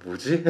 뭐지?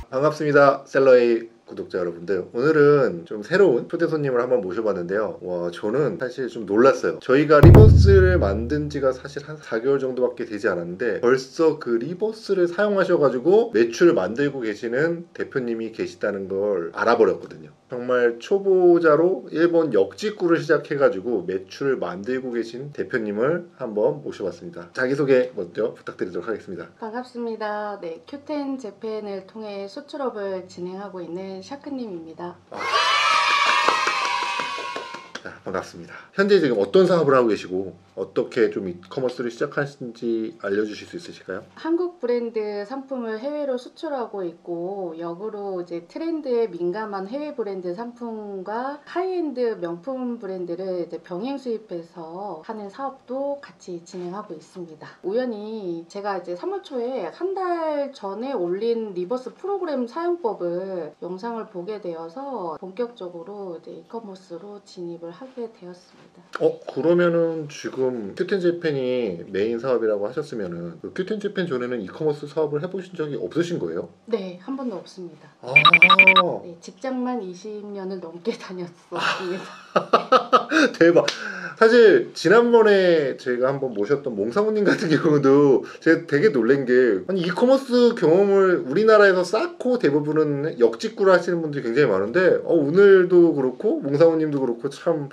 반갑습니다. 셀러의 구독자 여러분들, 오늘은 좀 새로운 초대 손님을 한번 모셔봤는데요. 와, 저는 사실 좀 놀랐어요. 저희가 리버스를 만든 지가 사실 한 4개월 정도밖에 되지 않았는데 벌써 그 리버스를 사용하셔가지고 매출을 만들고 계시는 대표님이 계시다는 걸 알아버렸거든요. 정말 초보자로 일본 역직구를 시작해가지고 매출을 만들고 계신 대표님을 한번 모셔봤습니다. 자기소개 먼저 부탁드리도록 하겠습니다. 반갑습니다. 네, 큐텐 재팬을 통해 수출업을 진행하고 있는 샤크님입니다. 자, 반갑습니다. 현재 지금 어떤 사업을 하고 계시고 어떻게 좀 이커머스를 시작하신지 알려주실 수 있으실까요? 한국 브랜드 상품을 해외로 수출하고 있고, 역으로 이제 트렌드에 민감한 해외 브랜드 상품과 하이엔드 명품 브랜드를 이제 병행 수입해서 하는 사업도 같이 진행하고 있습니다. 우연히 제가 이제 3월 초에 한 달 전에 올린 리버스 프로그램 사용법을 영상을 보게 되어서 본격적으로 이제 이커머스로 진입을 하게 되었습니다. 그러면은 지금 큐텐 재팬이 메인 사업이라고 하셨으면은 그 큐텐 재팬 전에는 이커머스 사업을 해보신 적이 없으신 거예요? 네, 한 번도 없습니다. 네, 직장만 20년을 넘게 다녔었습니다. 대박. 사실 지난번에 제가 한번 모셨던 몽사모님 같은 경우도 제가 되게 놀란 게, 아니 이커머스 경험을 우리나라에서 쌓고 대부분은 역직구를 하시는 분들이 굉장히 많은데 오늘도 그렇고 몽사모님도 그렇고 참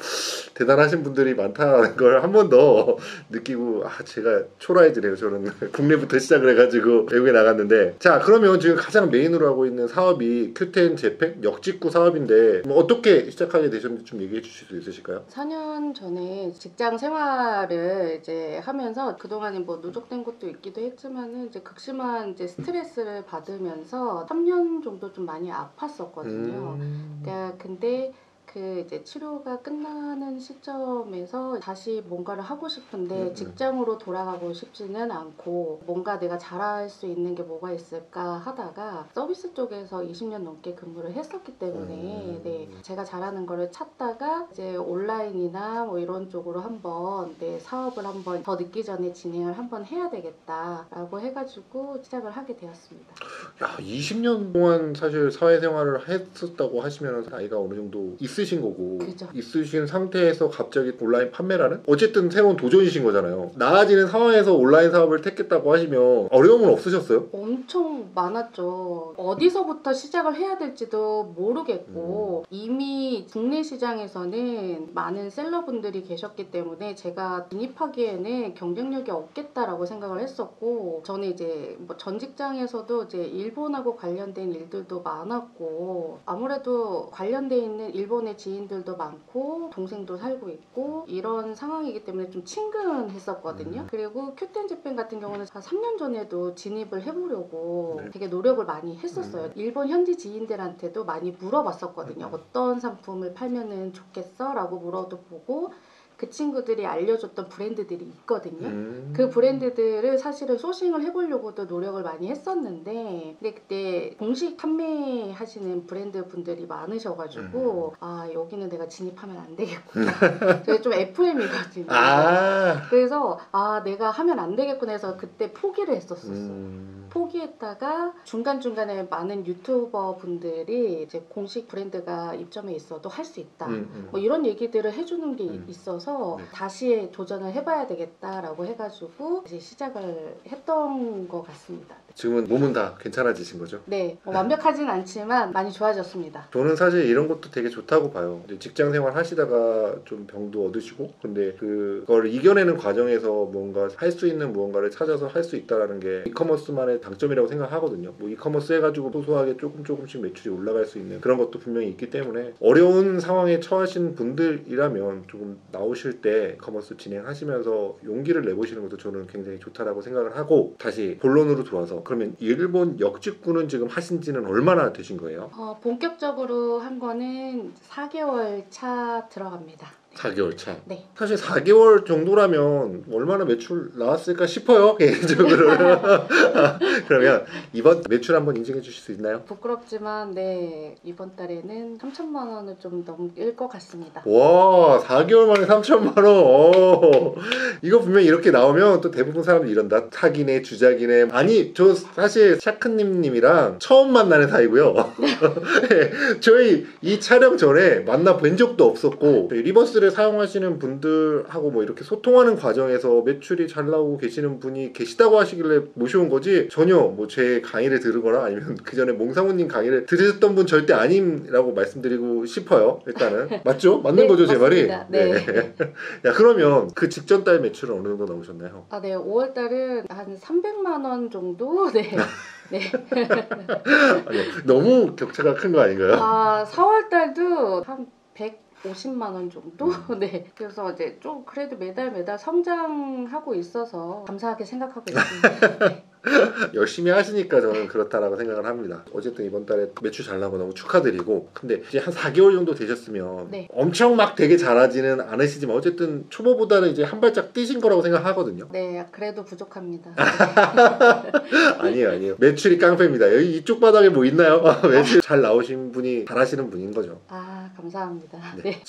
대단하신 분들이 많다는 걸 한 번 더 느끼고, 제가 초라해지네요. 저는 국내부터 시작을 해가지고 외국에 나갔는데, 자, 그러면 지금 가장 메인으로 하고 있는 사업이 큐텐 재팬 역직구 사업인데 어떻게 시작하게 되셨는지 좀 얘기해 주실 수 있으실까요? 4년 전에 직장 생활을 이제 하면서 그동안에 뭐 누적된 것도 있기도 했지만은 이제 극심한 이제 스트레스를 받으면서 3년 정도 좀 많이 아팠었거든요. 그러니까 근데 그 이제 치료가 끝나는 시점에서 다시 뭔가를 하고 싶은데 직장으로 돌아가고 싶지는 않고, 뭔가 내가 잘할 수 있는 게 뭐가 있을까 하다가 서비스 쪽에서 20년 넘게 근무를 했었기 때문에 네, 제가 잘하는 거를 찾다가 이제 온라인이나 뭐 이런 쪽으로 한번 사업을 한번 더 늦기 전에 진행을 한번 해야 되겠다라고 해가지고 시작을 하게 되었습니다. 야, 20년 동안 사실 사회생활을 했었다고 하시면 나이가 어느 정도 있으신 거고, 그죠. 있으신 상태에서 갑자기 온라인 판매라는 어쨌든 새로운 도전이신 거잖아요. 나아지는 상황에서 온라인 사업을 택했다고 하시면 어려움은 없으셨어요? 엄청 많았죠. 어디서부터 시작을 해야 될지도 모르겠고 이미 국내 시장에서는 많은 셀러분들이 계셨기 때문에 제가 진입하기에는 경쟁력이 없겠다라고 생각을 했었고, 저는 이제 뭐 전 직장에서도 이제 일본하고 관련된 일들도 많았고, 아무래도 관련돼 있는 일본의 지인들도 많고 동생도 살고 있고 이런 상황이기 때문에 좀 친근했었거든요. 그리고 큐텐 재팬 같은 경우는 한 3년 전에도 진입을 해보려고 되게 노력을 많이 했었어요. 일본 현지 지인들한테도 많이 물어봤었거든요. 어떤 상품을 팔면은 좋겠어? 라고 물어보고 그 친구들이 알려줬던 브랜드들이 있거든요. 그 브랜드들을 사실은 소싱을 해보려고도 노력을 많이 했었는데, 근데 그때 공식 판매하시는 브랜드 분들이 많으셔가지고 여기는 내가 진입하면 안 되겠구나. 제가 좀 FM이거든요. 그래서 내가 하면 안 되겠구나 해서 그때 포기를 했었어요. 포기했다가 중간중간에 많은 유튜버 분들이 이제 공식 브랜드가 입점해 있어도 할 수 있다. 뭐 이런 얘기들을 해주는 게 있어서 다시 도전을 해봐야 되겠다라고 해가지고 이제 시작을 했던 것 같습니다. 지금은 몸은 다 괜찮아지신 거죠? 네, 완벽하진 않지만 많이 좋아졌습니다. 저는 사실 이런 것도 되게 좋다고 봐요. 직장 생활 하시다가 좀 병도 얻으시고, 근데 그걸 이겨내는 과정에서 뭔가 할 수 있는 무언가를 찾아서 할 수 있다는 게 이커머스만의 장점이라고 생각하거든요. 뭐 이커머스 해가지고 소소하게 조금씩 매출이 올라갈 수 있는 그런 것도 분명히 있기 때문에, 어려운 상황에 처하신 분들이라면 조금 나오실 때 이커머스 진행하시면서 용기를 내보시는 것도 저는 굉장히 좋다라고 생각을 하고, 다시 본론으로 들어와서 그러면 일본 역직구는 지금 하신 지는 얼마나 되신 거예요? 본격적으로 한 거는 4개월 차 들어갑니다. 4개월 차. 네. 사실 4개월 정도라면 얼마나 매출 나왔을까 싶어요. 개인적으로. 그러면 이번 매출 한번 인증해 주실 수 있나요? 부끄럽지만 네 이번 달에는 3천만 원을 좀 넘길 것 같습니다. 와, 4개월 만에 3천만 원. 오. 이거 분명히 이렇게 나오면 또 대부분 사람들이 이런다. 사기네, 주작이네. 아니, 저 사실 샤크님이랑 처음 만나는 사이고요. 네, 저희 이 촬영 전에 만나 뵌 적도 없었고 리버스를 사용하시는 분들하고 뭐 이렇게 소통하는 과정에서 매출이 잘 나오고 계시는 분이 계시다고 하시길래 모셔온 거지 전혀 뭐 제 강의를 들으거나 아니면 그 전에 몽상훈님 강의를 들으셨던 분 절대 아님이라고 말씀드리고 싶어요. 일단은 맞죠? 맞는 네, 거죠, 제 말이? 맞습니다. 네. 야, 그러면 그 직전 달 매출은 어느 정도 나오셨나요? 아, 네. 5월 달은 한 300만 원 정도. 네. 네. 아니, 너무 격차가 큰 거 아닌가요? 아, 4월 달도 한 150만 원 정도? 네. 그래서 이제 좀 그래도 매달 성장하고 있어서 감사하게 생각하고 있습니다. 네. 열심히 하시니까 저는 그렇다라고 생각을 합니다. 어쨌든 이번 달에 매출 잘 나고 너무 축하드리고 근데 이제 한 4개월 정도 되셨으면 네. 엄청 막 되게 잘하지는 않으시지만 어쨌든 초보보다는 이제 한 발짝 뛰신 거라고 생각하거든요. 네, 그래도 부족합니다. 아니에요. 매출이 깡패입니다. 여기 이쪽 바닥에 뭐 있나요? 매출 잘 나오신 분이 잘하시는 분인 거죠. 아, 감사합니다. 네. 네.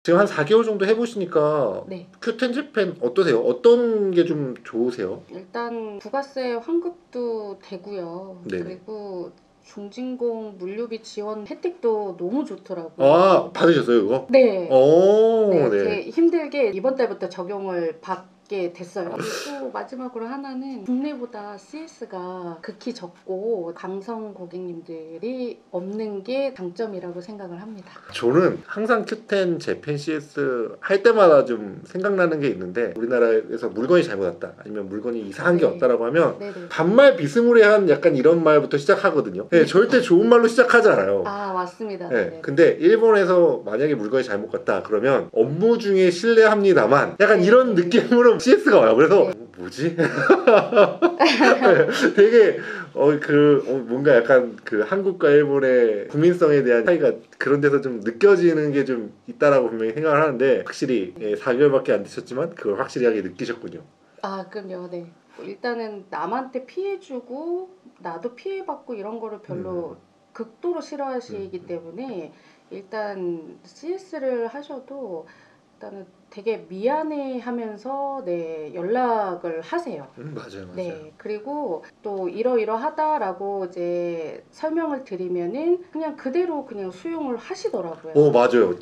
지금 한 4개월 정도 해보시니까 네. 큐텐 재팬 어떠세요? 어떤 게 좀 좋으세요? 일단 부가세 환급도 되고요. 네네. 그리고 중진공 물류비 지원 혜택도 너무 좋더라고요. 아, 받으셨어요 그거? 네. 오, 네, 네. 이렇게 힘들게 이번 달부터 적용을 받게 됐어요. 또 마지막으로 하나는 국내보다 CS가 극히 적고 강성 고객님들이 없는 게 장점이라고 생각을 합니다. 저는 항상 Q10 재팬 CS 할 때마다 좀 생각나는 게 있는데 우리나라에서 물건이 잘못 왔다 아니면 물건이 이상한 게 네. 없다라고 하면 네네. 반말 비스무리한 약간 이런 말부터 시작하거든요. 네, 절대 좋은 말로 시작하지 않아요. 아, 맞습니다. 네, 네. 근데 일본에서 만약에 물건이 잘못 갔다 그러면 업무 중에 실례합니다만 약간 이런 느낌으로 CS가 와요. 그래서 뭐지? 되게 뭔가 약간 그 한국과 일본의 국민성에 대한 차이가 그런 데서 좀 느껴지는 게 좀 있다라고 분명히 생각을 하는데 확실히 4개월밖에 안 되셨지만 그걸 확실하게 느끼셨군요. 아, 그럼요. 네. 일단은 남한테 피해주고 나도 피해받고 이런 거를 별로 극도로 싫어하시기 때문에 일단 CS를 하셔도 일단은 되게 미안해하면서 네 연락을 하세요. 맞아요. 네, 그리고 또 이러이러하다라고 이제 설명을 드리면은 그냥 그대로 그냥 수용을 하시더라고요. 오, 맞아요.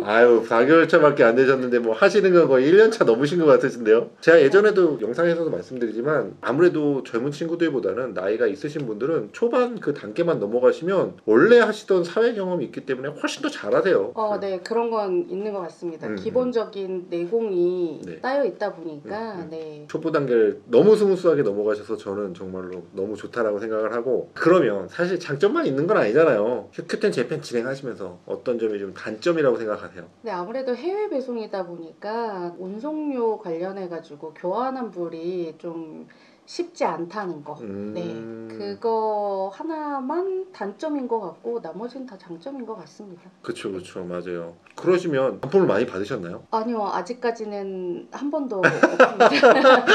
아유, 4개월 차밖에 안 되셨는데 뭐 하시는 건 거의 1년 차 넘으신 것 같으신데요. 제가 예전에도 영상에서도 말씀드리지만 아무래도 젊은 친구들보다는 나이가 있으신 분들은 초반 그 단계만 넘어가시면 원래 하시던 사회 경험이 있기 때문에 훨씬 더 잘하세요. 네, 그런 건 있는 것 같습니다. 기본적인 내공이 네. 쌓여 있다 보니까 네. 초보 단계를 너무 스무스하게 넘어가셔서 저는 정말로 너무 좋다라고 생각을 하고 그러면 사실 장점만 있는 건 아니잖아요. Q10 재팬 진행하시면서 어떤 점이 좀 단점이라고 생각하세요? 네, 아무래도 해외 배송이다 보니까 운송료 관련해 가지고 교환환불이 좀 쉽지 않다는 거. 네, 그거 하나만 단점인 것 같고 나머지는 다 장점인 것 같습니다. 그쵸, 맞아요. 그러시면 반품을 많이 받으셨나요? 아니요, 아직까지는 한 번도 없습니다.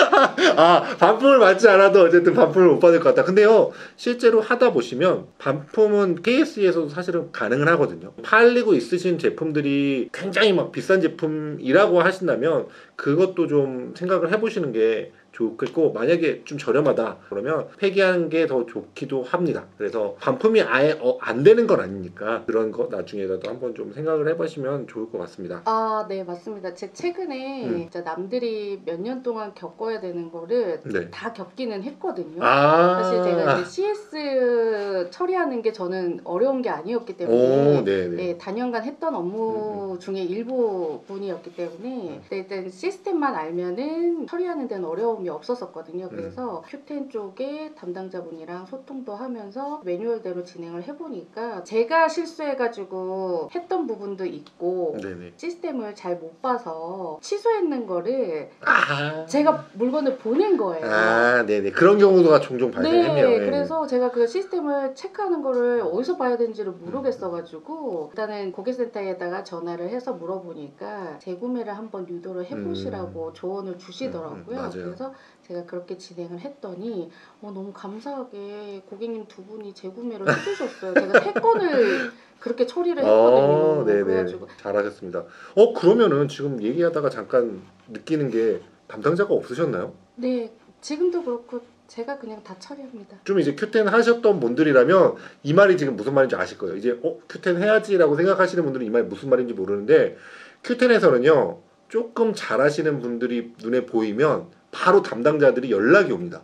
아, 반품을 받지 않아도 어쨌든 반품을 못 받을 것 같다. 근데요, 실제로 하다 보시면 반품은 KS에서도 사실은 가능은 하거든요. 팔리고 있으신 제품들이 굉장히 막 비싼 제품이라고 하신다면 그것도 좀 생각을 해보시는 게 좋겠고 만약에 좀 저렴하다 그러면 폐기하는 게 더 좋기도 합니다. 그래서 반품이 아예 안 되는 건 아니니까 그런 거 나중에라도 한번 좀 생각을 해보시면 좋을 것 같습니다. 아, 네, 맞습니다. 제 최근에 진짜 남들이 몇 년 동안 겪어야 되는 거를 네. 다 겪기는 했거든요. 아, 사실 제가 이제 CS 처리하는 게 저는 어려운 게 아니었기 때문에 오, 네네. 네, 단연간 했던 업무 중에 일부분이었기 때문에 네, 일단 시스템만 알면은 처리하는 데는 어려움이 경험이 없었었거든요. 그래서 큐텐 쪽에 담당자분이랑 소통도 하면서 매뉴얼대로 진행을 해보니까 제가 실수해가지고 했던 부분도 있고 네네. 시스템을 잘 못 봐서 취소했는 거를 아. 제가 물건을 보낸 거예요. 아, 네네. 그런 경우가 종종 발생했네요. 네, 예. 그래서 제가 그 시스템을 체크하는 거를 어디서 봐야 되는지를 모르겠어가지고 일단은 고객센터에다가 전화를 해서 물어보니까 재구매를 한번 유도를 해보시라고 조언을 주시더라고요. 맞아요. 그래서 제가 그렇게 진행을 했더니 너무 감사하게 고객님 두 분이 재구매를 해주셨어요. 제가 3건을 그렇게 처리를 했거든요. 네네. 그래가지고 잘하셨습니다. 그러면은 지금 얘기하다가 잠깐 느끼는 게 담당자가 없으셨나요? 네, 지금도 그렇고 제가 그냥 다 처리합니다. 좀 이제 큐텐 하셨던 분들이라면 이 말이 지금 무슨 말인지 아실 거예요. 이제 큐텐 해야지라고 생각하시는 분들은 이 말이 무슨 말인지 모르는데 큐텐에서는요 조금 잘하시는 분들이 눈에 보이면 바로 담당자들이 연락이 옵니다.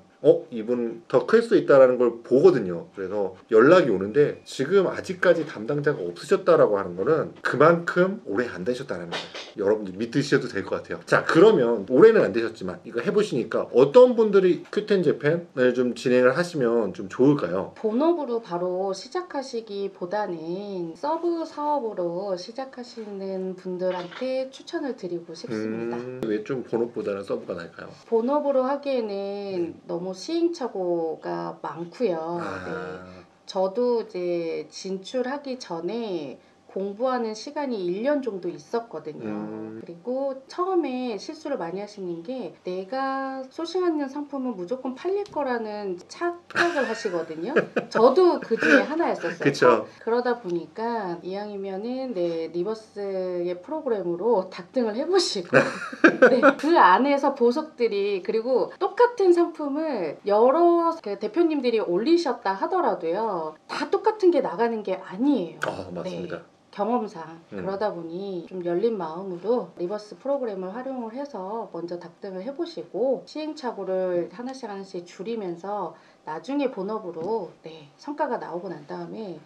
이분 더 클 수 있다라는 걸 보거든요. 그래서 연락이 오는데 지금 아직까지 담당자가 없으셨다라고 하는 거는 그만큼 오래 안 되셨다는 거예요. 여러분들 믿으셔도 될 것 같아요. 자, 그러면 올해는 안 되셨지만 이거 해보시니까 어떤 분들이 큐텐 재팬을 좀 진행을 하시면 좀 좋을까요? 본업으로 바로 시작하시기보다는 서브 사업으로 시작하시는 분들한테 추천을 드리고 싶습니다. 왜 좀 본업보다는 서브가 나을까요? 본업으로 하기에는 너무 시행착오가 많고요. 네. 저도 이제 진출하기 전에 공부하는 시간이 1년 정도 있었거든요. 그리고 처음에 실수를 많이 하시는 게 내가 소싱하는 상품은 무조건 팔릴 거라는 착각을 하시거든요. 저도 그 중에 하나였었어요. 그쵸. 그러다 보니까 이왕이면은 리버스의 프로그램으로 닭등을 해보시고 네, 그 안에서 보석들이 그리고 똑같은 상품을 여러 대표님들이 올리셨다 하더라도요. 다 똑같은 게 나가는 게 아니에요. 맞습니다. 네. 경험상 그러다 보니 좀 열린 마음으로 리버스 프로그램을 활용을 해서 먼저 닭등을 해보시고 시행착오를 하나씩 줄이면서 나중에 본업으로 성과가 나오고 난 다음에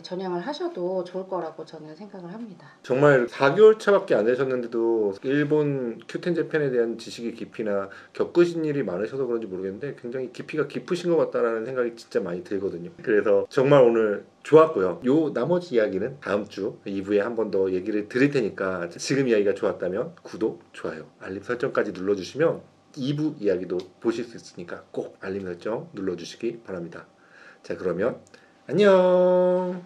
전향을 하셔도 좋을 거라고 저는 생각을 합니다. 정말 4개월 차밖에 안 되셨는데도 일본 큐텐 재팬에 대한 지식의 깊이나 겪으신 일이 많으셔서 그런지 모르겠는데 굉장히 깊이가 깊으신 것 같다라는 생각이 진짜 많이 들거든요. 그래서 정말 오늘 좋았고요. 요 나머지 이야기는 다음 주 2부에 한 번 더 얘기를 드릴 테니까 지금 이야기가 좋았다면 구독, 좋아요, 알림 설정까지 눌러주시면 2부 이야기도 보실 수 있으니까 꼭 알림 설정 눌러주시기 바랍니다. 자, 그러면 안녕.